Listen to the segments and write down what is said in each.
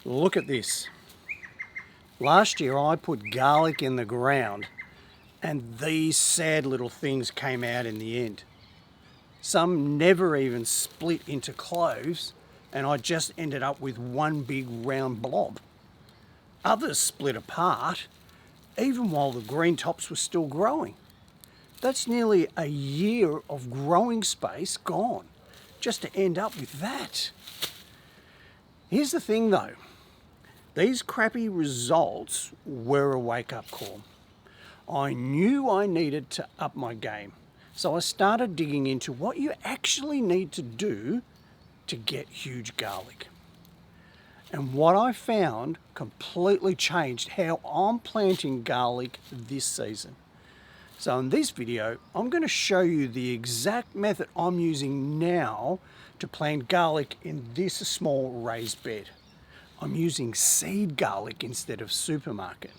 Look at this. Last year I put garlic in the ground and these sad little things came out in the end. Some never even split into cloves and I just ended up with one big round blob. Others split apart even while the green tops were still growing. That's nearly a year of growing space gone just to end up with that. Here's the thing though, these crappy results were a wake-up call. I knew I needed to up my game, so I started digging into what you actually need to do to get huge garlic. And what I found completely changed how I'm planting garlic this season. So in this video, I'm going to show you the exact method I'm using now to plant garlic in this small raised bed. I'm using seed garlic instead of supermarket,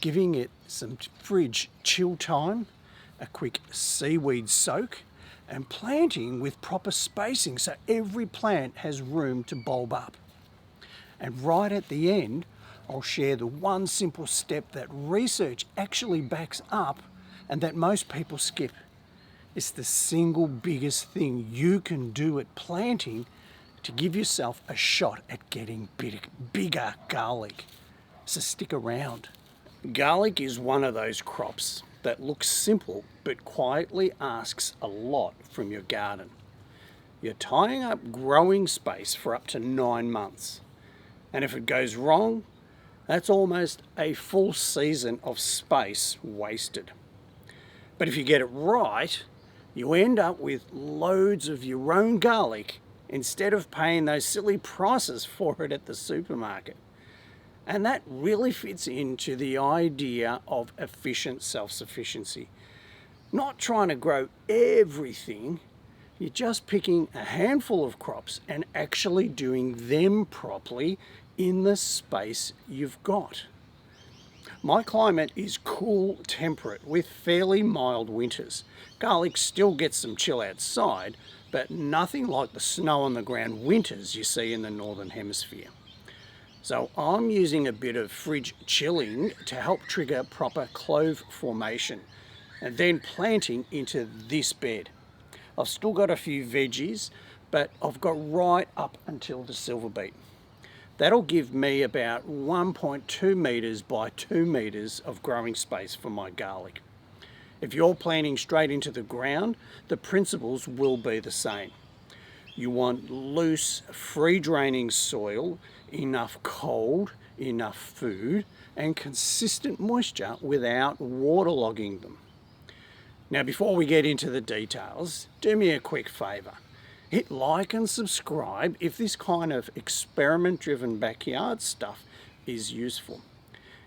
giving it some fridge chill time, a quick seaweed soak, and planting with proper spacing so every plant has room to bulb up. And right at the end, I'll share the one simple step that research actually backs up and that most people skip. It's the single biggest thing you can do at planting to give yourself a shot at getting bigger garlic. So stick around. Garlic is one of those crops that looks simple but quietly asks a lot from your garden. You're tying up growing space for up to 9 months. And if it goes wrong, that's almost a full season of space wasted. But if you get it right, you end up with loads of your own garlic instead of paying those silly prices for it at the supermarket. And that really fits into the idea of efficient self-sufficiency. Not trying to grow everything, you're just picking a handful of crops and actually doing them properly in the space you've got. My climate is cool temperate with fairly mild winters. Garlic still gets some chill outside, but nothing like the snow on the ground winters you see in the Northern Hemisphere. So I'm using a bit of fridge chilling to help trigger proper clove formation and then planting into this bed. I've still got a few veggies, but I've got right up until the silver beet. That'll give me about 1.2 meters by 2 meters of growing space for my garlic. If you're planting straight into the ground, the principles will be the same. You want loose, free-draining soil, enough cold, enough food, and consistent moisture without waterlogging them. Now, before we get into the details, do me a quick favour. Hit like and subscribe if this kind of experiment-driven backyard stuff is useful.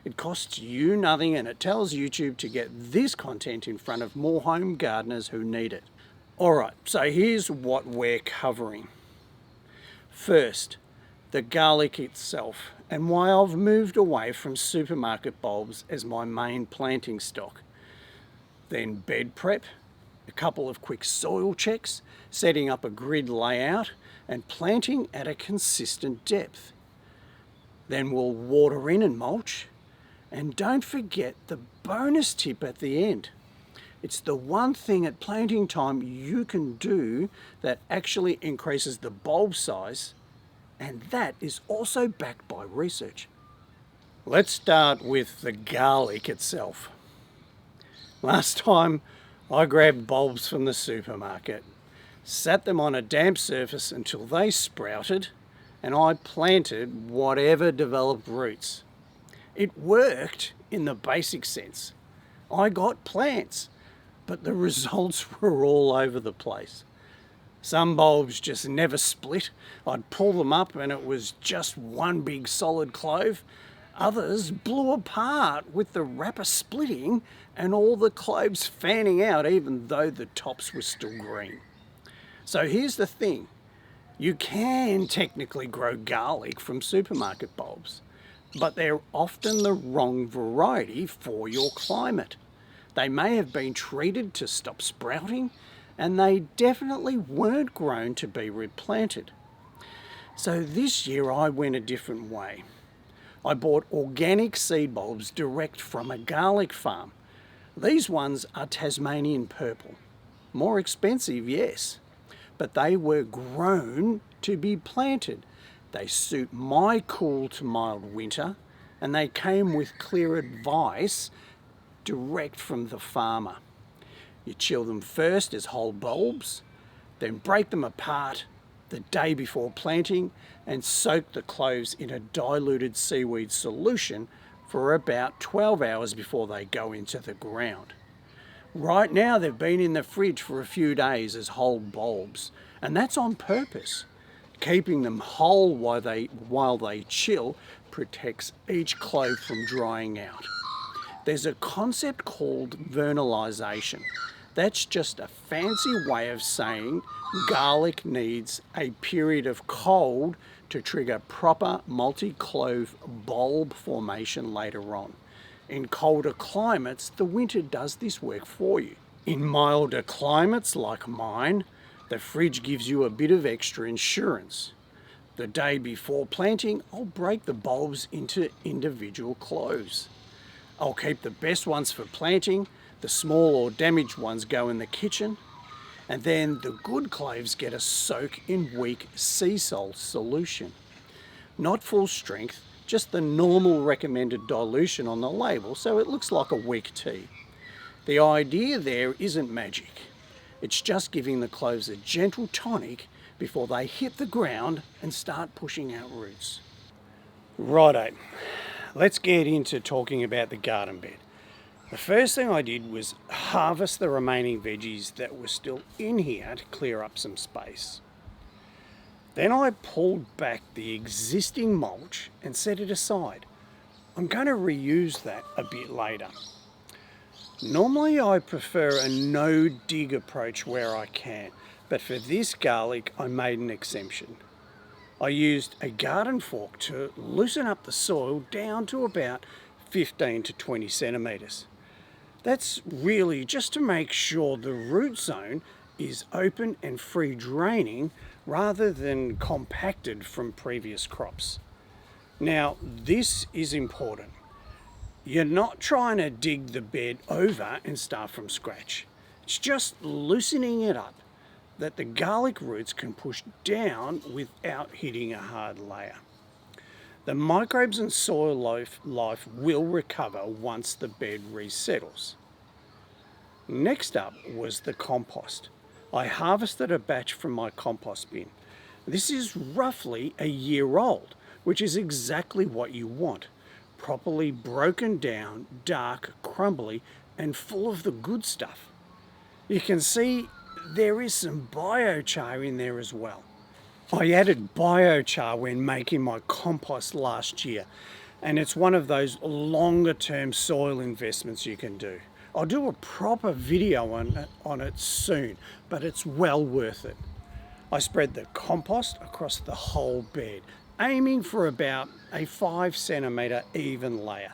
It costs you nothing and it tells YouTube to get this content in front of more home gardeners who need it. Alright, so here's what we're covering. First, the garlic itself and why I've moved away from supermarket bulbs as my main planting stock. Then bed prep, a couple of quick soil checks, setting up a grid layout and planting at a consistent depth. Then we'll water in and mulch. And don't forget the bonus tip at the end. It's the one thing at planting time you can do that actually increases the bulb size, and that is also backed by research. Let's start with the garlic itself. Last time I grabbed bulbs from the supermarket, sat them on a damp surface until they sprouted, and I planted whatever developed roots. It worked in the basic sense. I got plants, but the results were all over the place. Some bulbs just never split. I'd pull them up and it was just one big solid clove. Others blew apart with the wrapper splitting and all the cloves fanning out even though the tops were still green. So here's the thing. You can technically grow garlic from supermarket bulbs, but they're often the wrong variety for your climate. They may have been treated to stop sprouting, and they definitely weren't grown to be replanted. So this year I went a different way. I bought organic seed bulbs direct from a garlic farm. These ones are Tasmanian Purple. More expensive, yes, but they were grown to be planted. They suit my cool to mild winter, and they came with clear advice direct from the farmer. You chill them first as whole bulbs, then break them apart the day before planting and soak the cloves in a diluted seaweed solution for about 12 hours before they go into the ground. Right now they've been in the fridge for a few days as whole bulbs, and that's on purpose. Keeping them whole while they chill protects each clove from drying out. There's a concept called vernalisation. That's just a fancy way of saying garlic needs a period of cold to trigger proper multi-clove bulb formation later on. In colder climates, the winter does this work for you. In milder climates like mine, the fridge gives you a bit of extra insurance. The day before planting, I'll break the bulbs into individual cloves. I'll keep the best ones for planting, the small or damaged ones go in the kitchen, and then the good cloves get a soak in weak sea salt solution. Not full strength, just the normal recommended dilution on the label, so it looks like a weak tea. The idea there isn't magic. It's just giving the cloves a gentle tonic before they hit the ground and start pushing out roots. Righto, let's get into talking about the garden bed. The first thing I did was harvest the remaining veggies that were still in here to clear up some space. Then I pulled back the existing mulch and set it aside. I'm going to reuse that a bit later. Normally I prefer a no-dig approach where I can, but for this garlic I made an exception. I used a garden fork to loosen up the soil down to about 15 to 20 centimetres. That's really just to make sure the root zone is open and free draining rather than compacted from previous crops. Now this is important. You're not trying to dig the bed over and start from scratch. It's just loosening it up that the garlic roots can push down without hitting a hard layer. The microbes and soil life will recover once the bed resettles. Next up was the compost. I harvested a batch from my compost bin. This is roughly a year old, which is exactly what you want. Properly broken down, dark, crumbly, and full of the good stuff. You can see there is some biochar in there as well. I added biochar when making my compost last year, and it's one of those longer term soil investments you can do. I'll do a proper video on it soon, but it's well worth it. I spread the compost across the whole bed, aiming for about a 5 centimetre even layer.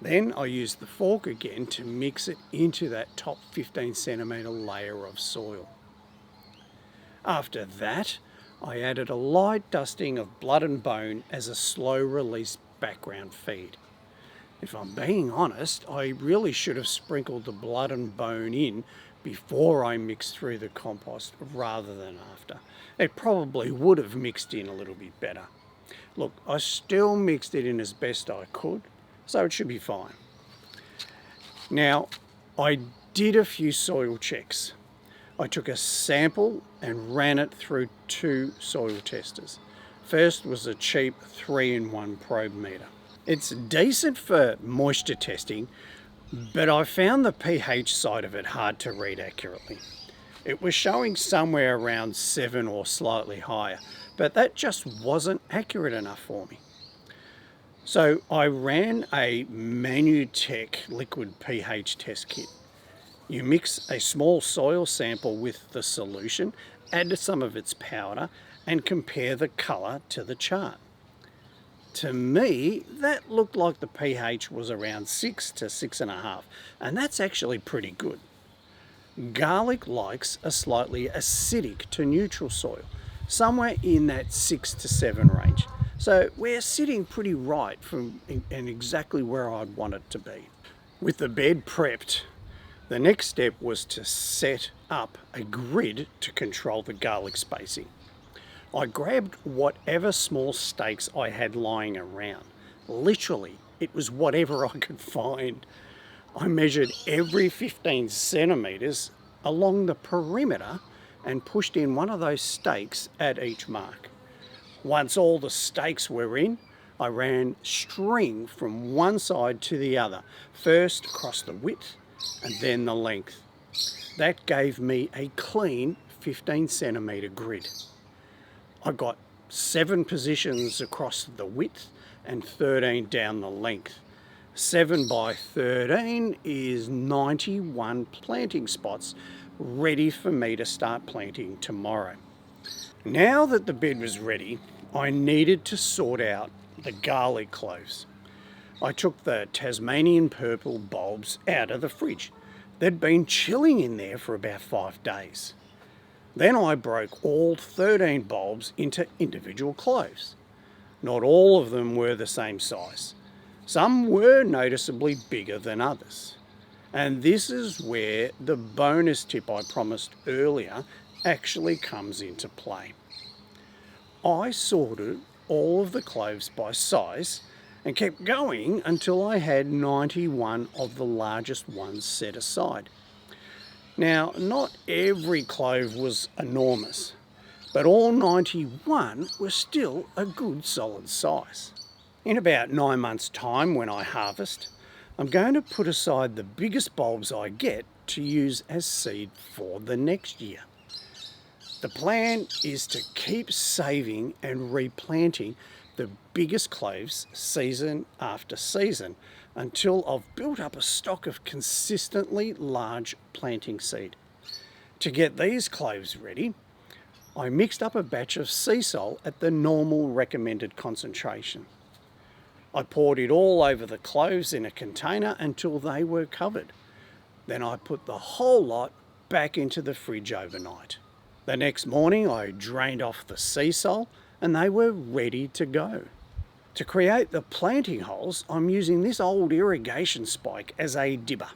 Then I used the fork again to mix it into that top 15 centimetre layer of soil. After that, I added a light dusting of blood and bone as a slow release background feed. If I'm being honest, I really should have sprinkled the blood and bone in before I mixed through the compost rather than after. It probably would have mixed in a little bit better. Look, I still mixed it in as best I could, so it should be fine. Now, I did a few soil checks. I took a sample and ran it through 2 soil testers. First was a cheap 3-in-1 probe meter. It's decent for moisture testing, but I found the pH side of it hard to read accurately. It was showing somewhere around 7 or slightly higher, but that just wasn't accurate enough for me. So I ran a Manutech liquid pH test kit. You mix a small soil sample with the solution, add some of its powder, and compare the colour to the chart. To me, that looked like the pH was around 6 to 6.5, and that's actually pretty good. Garlic likes a slightly acidic to neutral soil, somewhere in that 6 to 7 range. So we're sitting pretty right from and exactly where I'd want it to be. With the bed prepped, the next step was to set up a grid to control the garlic spacing. I grabbed whatever small stakes I had lying around. Literally, it was whatever I could find. I measured every 15 centimetres along the perimeter and pushed in one of those stakes at each mark. Once all the stakes were in, I ran string from one side to the other, first across the width and then the length. That gave me a clean 15 centimetre grid. I got 7 positions across the width and 13 down the length. 7 by 13 is 91 planting spots ready for me to start planting tomorrow. Now that the bed was ready, I needed to sort out the garlic cloves. I took the Tasmanian Purple bulbs out of the fridge. They'd been chilling in there for about 5 days. Then I broke all 13 bulbs into individual cloves. Not all of them were the same size. Some were noticeably bigger than others. And this is where the bonus tip I promised earlier actually comes into play. I sorted all of the cloves by size and kept going until I had 91 of the largest ones set aside. Now, not every clove was enormous, but all 91 were still a good solid size. In about 9 months' time, when I harvest, I'm going to put aside the biggest bulbs I get to use as seed for the next year. The plan is to keep saving and replanting the biggest cloves season after season until I've built up a stock of consistently large planting seed. To get these cloves ready, I mixed up a batch of sea salt at the normal recommended concentration. I poured it all over the cloves in a container until they were covered. Then I put the whole lot back into the fridge overnight. The next morning I drained off the sea salt and they were ready to go. To create the planting holes, I'm using this old irrigation spike as a dibber.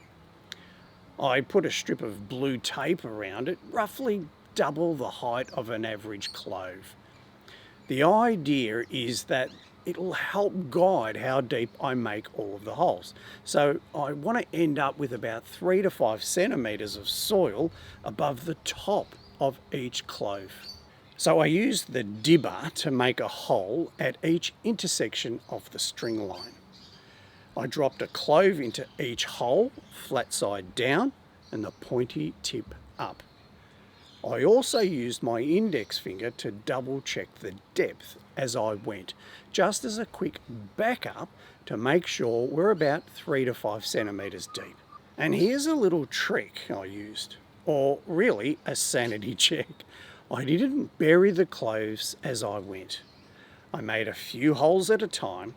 I put a strip of blue tape around it, roughly double the height of an average clove. The idea is that it'll help guide how deep I make all of the holes. So I want to end up with about 3 to 5 centimetres of soil above the top of each clove. So I used the dibber to make a hole at each intersection of the string line. I dropped a clove into each hole, flat side down and the pointy tip up. I also used my index finger to double check the depth as I went, just as a quick backup to make sure we're about 3 to 5 centimetres deep. And here's a little trick I used, or really a sanity check. I didn't bury the cloves as I went. I made a few holes at a time,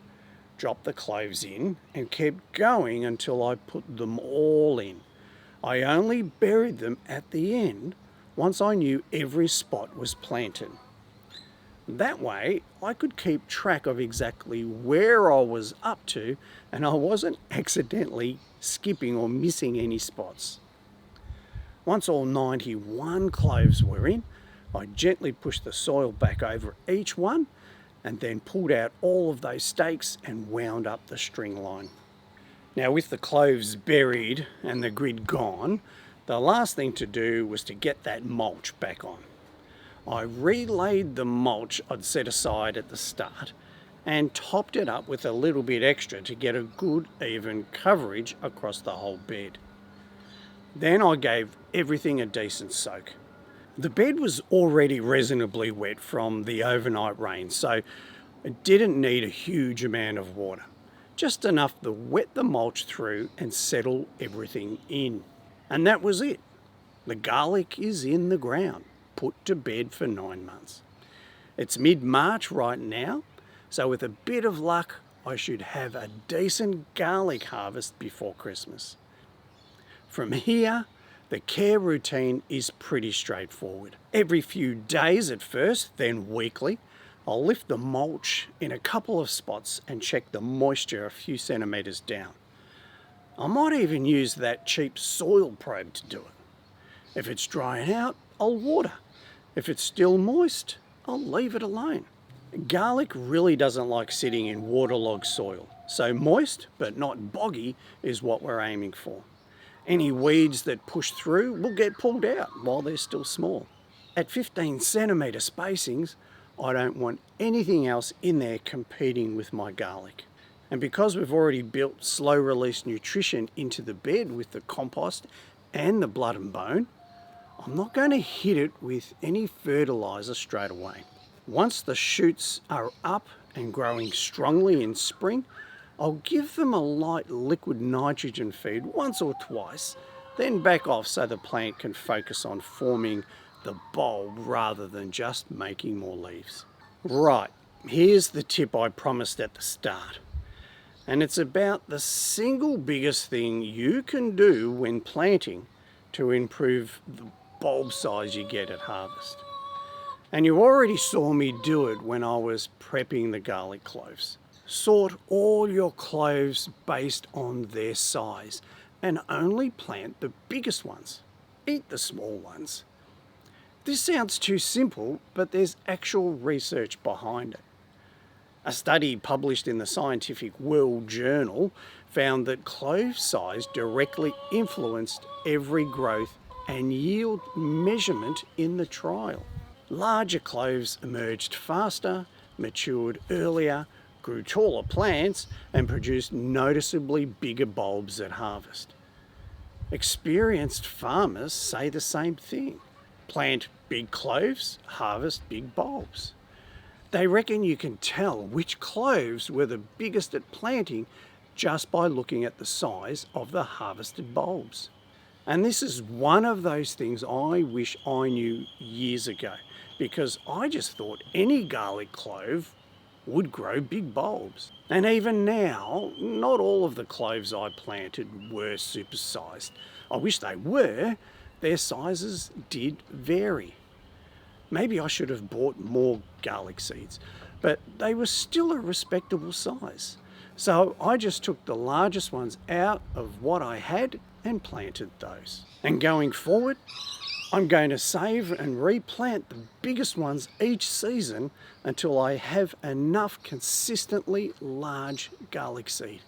dropped the cloves in and kept going until I put them all in. I only buried them at the end once I knew every spot was planted. That way I could keep track of exactly where I was up to and I wasn't accidentally skipping or missing any spots. Once all 91 cloves were in, I gently pushed the soil back over each one and then pulled out all of those stakes and wound up the string line. Now, with the cloves buried and the grid gone, the last thing to do was to get that mulch back on. I relayed the mulch I'd set aside at the start and topped it up with a little bit extra to get a good even coverage across the whole bed. Then I gave everything a decent soak. The bed was already reasonably wet from the overnight rain, so it didn't need a huge amount of water. Just enough to wet the mulch through and settle everything in. And that was it. The garlic is in the ground, put to bed for 9 months. It's mid-March right now, so with a bit of luck, I should have a decent garlic harvest before Christmas. From here, The care routine is pretty straightforward. Every few days at first, then weekly, I'll lift the mulch in a couple of spots and check the moisture a few centimetres down. I might even use that cheap soil probe to do it. If it's drying out, I'll water. If it's still moist, I'll leave it alone. Garlic really doesn't like sitting in waterlogged soil, so moist but not boggy is what we're aiming for. Any weeds that push through will get pulled out while they're still small. At 15 centimetre spacings, I don't want anything else in there competing with my garlic. And because we've already built slow release nutrition into the bed with the compost and the blood and bone, I'm not going to hit it with any fertiliser straight away. Once the shoots are up and growing strongly in spring, I'll give them a light liquid nitrogen feed once or twice, then back off so the plant can focus on forming the bulb rather than just making more leaves. Right, here's the tip I promised at the start. And it's about the single biggest thing you can do when planting to improve the bulb size you get at harvest. And you already saw me do it when I was prepping the garlic cloves. Sort all your cloves based on their size and only plant the biggest ones. Eat the small ones. This sounds too simple, but there's actual research behind it. A study published in the Scientific World Journal found that clove size directly influenced every growth and yield measurement in the trial. Larger cloves emerged faster, matured earlier, grew taller plants, and produced noticeably bigger bulbs at harvest. Experienced farmers say the same thing. Plant big cloves, harvest big bulbs. They reckon you can tell which cloves were the biggest at planting just by looking at the size of the harvested bulbs. And this is one of those things I wish I knew years ago, because I just thought any garlic clove would grow big bulbs. And even now, not all of the cloves I planted were supersized. I wish they were. Their sizes did vary. Maybe I should have bought more garlic seeds, but they were still a respectable size. So I just took the largest ones out of what I had and planted those. And going forward, I'm going to save and replant the biggest ones each season until I have enough consistently large garlic seed.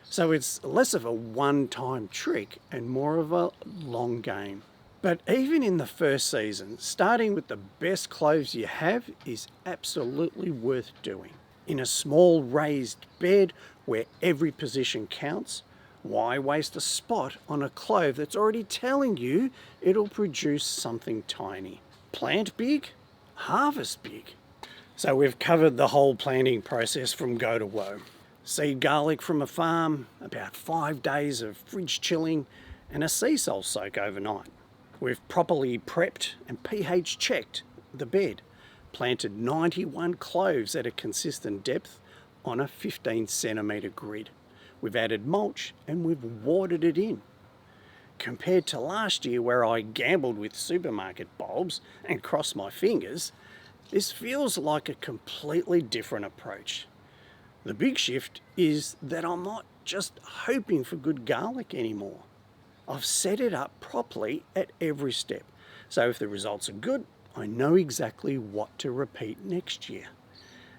So it's less of a one-time trick and more of a long game. But even in the first season, starting with the best cloves you have is absolutely worth doing. In a small raised bed where every position counts, why waste a spot on a clove that's already telling you it'll produce something tiny? Plant big, harvest big. So we've covered the whole planting process from go to woe. Seed garlic from a farm, about 5 days of fridge chilling, and a sea salt soak overnight. We've properly prepped and pH checked the bed, planted 91 cloves at a consistent depth on a 15 centimetre grid. We've added mulch and we've watered it in. Compared to last year where I gambled with supermarket bulbs and crossed my fingers, this feels like a completely different approach. The big shift is that I'm not just hoping for good garlic anymore. I've set it up properly at every step. So if the results are good, I know exactly what to repeat next year.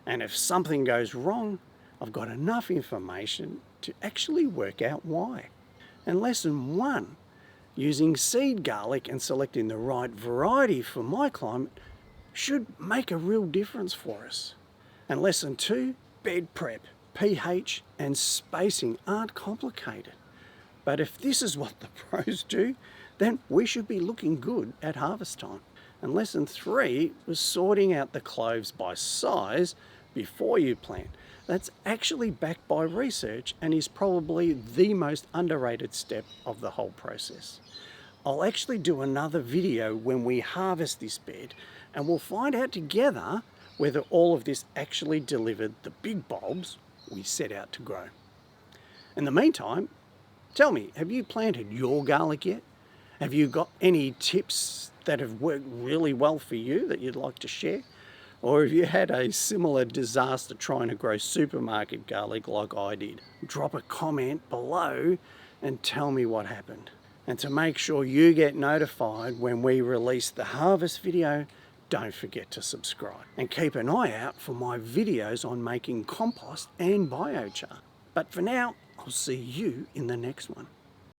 And if something goes wrong, I've got enough information to actually work out why. And lesson 1, using seed garlic and selecting the right variety for my climate should make a real difference for us. And lesson 2, bed prep, pH and spacing aren't complicated. But if this is what the pros do, then we should be looking good at harvest time. And lesson 3 was sorting out the cloves by size before you plant. That's actually backed by research and is probably the most underrated step of the whole process. I'll actually do another video when we harvest this bed and we'll find out together whether all of this actually delivered the big bulbs we set out to grow. In the meantime, tell me, have you planted your garlic yet? Have you got any tips that have worked really well for you that you'd like to share? Or have you had a similar disaster trying to grow supermarket garlic like I did? Drop a comment below and tell me what happened. And to make sure you get notified when we release the harvest video, don't forget to subscribe. And keep an eye out for my videos on making compost and biochar. But for now, I'll see you in the next one.